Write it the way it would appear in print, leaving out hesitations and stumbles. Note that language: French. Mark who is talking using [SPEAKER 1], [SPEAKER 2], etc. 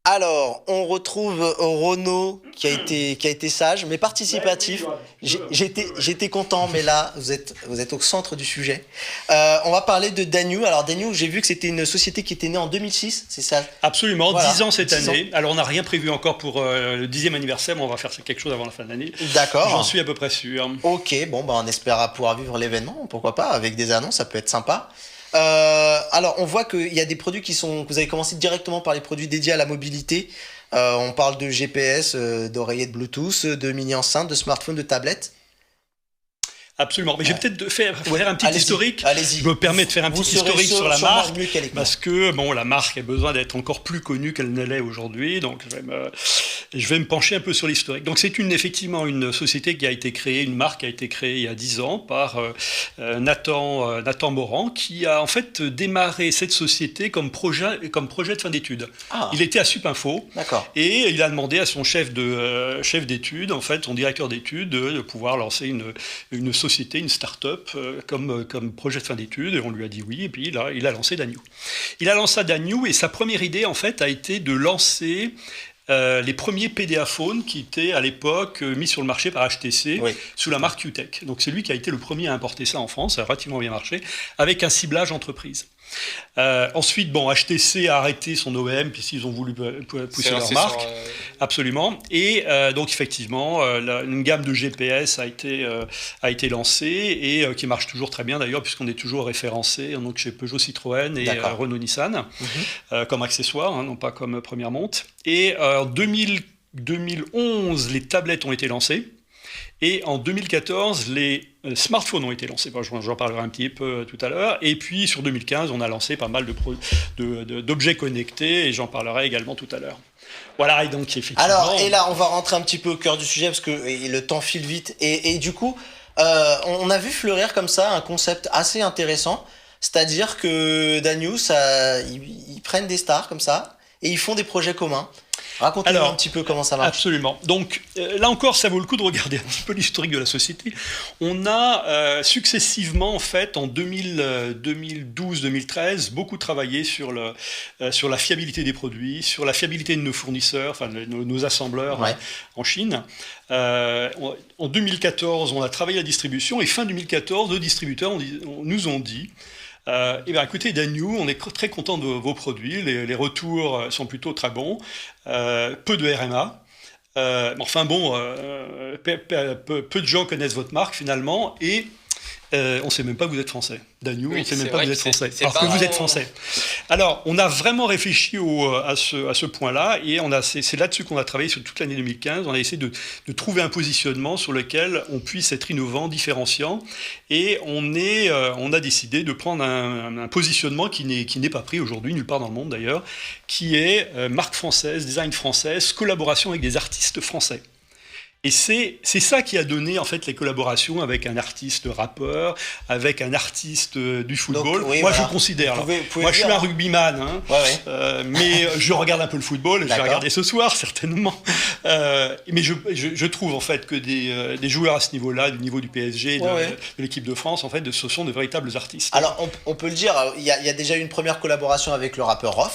[SPEAKER 1] Alors, on retrouve Renaud qui a été sage, mais participatif. J'étais content, mais là, vous êtes au centre du sujet. On va parler de Danyou. Alors, Danyou, j'ai vu que c'était une société qui était née en 2006, c'est ça?
[SPEAKER 2] Absolument,
[SPEAKER 1] Voilà,
[SPEAKER 2] 10 ans cette
[SPEAKER 1] 10 ans.
[SPEAKER 2] année. Alors on n'a rien prévu encore pour le 10e anniversaire, mais on va faire quelque chose avant la fin de l'année.
[SPEAKER 1] D'accord.
[SPEAKER 2] J'en suis à peu près sûr.
[SPEAKER 1] Ok, bon, bah, on espère pouvoir vivre l'événement, pourquoi pas, avec des annonces, ça peut être sympa. Alors, on voit qu'il y a des produits que vous avez commencé directement par les produits dédiés à la mobilité. On parle de GPS, d'oreillettes Bluetooth, de mini-enceintes, de smartphones, de tablettes.
[SPEAKER 2] Absolument. Mais je vais peut-être faire un petit
[SPEAKER 1] Allez-y,
[SPEAKER 2] historique.
[SPEAKER 1] allez-y.
[SPEAKER 2] Je me permets de faire un
[SPEAKER 1] Vous
[SPEAKER 2] petit
[SPEAKER 1] serez
[SPEAKER 2] historique sur la
[SPEAKER 1] sûrement
[SPEAKER 2] marque.
[SPEAKER 1] mieux qu'elle est que moi.
[SPEAKER 2] Parce que bon, la marque a besoin d'être encore plus connue qu'elle ne l'est aujourd'hui. Donc je vais me pencher un peu sur l'historique. Donc c'est effectivement une société qui a été créée, une marque qui a été créée il y a 10 ans par Nathan Morand, qui a en fait démarré cette société comme projet de fin d'études.
[SPEAKER 1] Ah,
[SPEAKER 2] Il était à Supinfo.
[SPEAKER 1] d'accord.
[SPEAKER 2] Et il a demandé à son chef d'études, en fait, son directeur d'études, de pouvoir lancer une société, une start-up comme projet de fin d'études. Et on lui a dit oui. Et puis là, il a lancé Danyou. Il a lancé Danyou et sa première idée, en fait, a été de lancer les premiers PDA phones qui étaient à l'époque mis sur le marché par HTC,
[SPEAKER 1] Oui.
[SPEAKER 2] sous la marque QTech. Donc c'est lui qui a été le premier à importer ça en France, ça a relativement bien marché, avec un ciblage entreprise. Ensuite, bon, HTC a arrêté son OEM puisqu'ils ont voulu pousser leur marque, absolument. Et donc effectivement, une gamme de GPS a été lancée et qui marche toujours très bien d'ailleurs puisqu'on est toujours référencé donc chez Peugeot, Citroën et Renault Nissan comme accessoire, non pas comme première monte. Et en 2011, les tablettes ont été lancées. Et en 2014, les smartphones ont été lancés. Bon, j'en parlerai un petit peu tout à l'heure. Et puis sur 2015, on a lancé pas mal d'objets connectés et j'en parlerai également tout à l'heure. Voilà, et donc effectivement...
[SPEAKER 1] Alors, et là, on va rentrer un petit peu au cœur du sujet parce que le temps file vite. Et du coup, on a vu fleurir comme ça un concept assez intéressant. C'est-à-dire que Danyou, ils prennent des stars comme ça et ils font des projets communs. Racontez-nous un petit peu comment ça marche.
[SPEAKER 2] Absolument. Donc là encore, ça vaut le coup de regarder un petit peu l'historique de la société. On a successivement, en fait, en 2012-2013, beaucoup travaillé sur la fiabilité des produits, sur la fiabilité de nos fournisseurs, enfin nos assembleurs en Chine. En 2014, on a travaillé la distribution et fin 2014, nos distributeurs nous ont dit eh bien, écoutez, Danyou, on est très content de vos produits, les retours sont plutôt très bons, peu de RMA, enfin bon, peu de gens connaissent votre marque finalement, et on ne sait même pas que vous êtes français. Danyou, on ne sait même pas que vous êtes français, alors que vous êtes français. Alors, on a vraiment réfléchi à ce point-là, et c'est là-dessus qu'on a travaillé sur toute l'année 2015. On a essayé de trouver un positionnement sur lequel on puisse être innovant, différenciant, et on a décidé de prendre un positionnement qui n'est pas pris aujourd'hui, nulle part dans le monde d'ailleurs, qui est marque française, design française, collaboration avec des artistes français. Et c'est ça qui a donné en fait les collaborations avec un artiste rappeur, avec un artiste du football. Donc, oui, moi, je considère. Moi, je suis un rugbyman, hein, mais je regarde un peu le football. Et je vais regarder ce soir certainement. Mais je trouve en fait que des joueurs à ce niveau-là, du niveau du PSG, de l'équipe de France, en fait, ce sont de véritables artistes.
[SPEAKER 1] Alors, on peut le dire. Il y a déjà eu une première collaboration avec le rappeur Rof.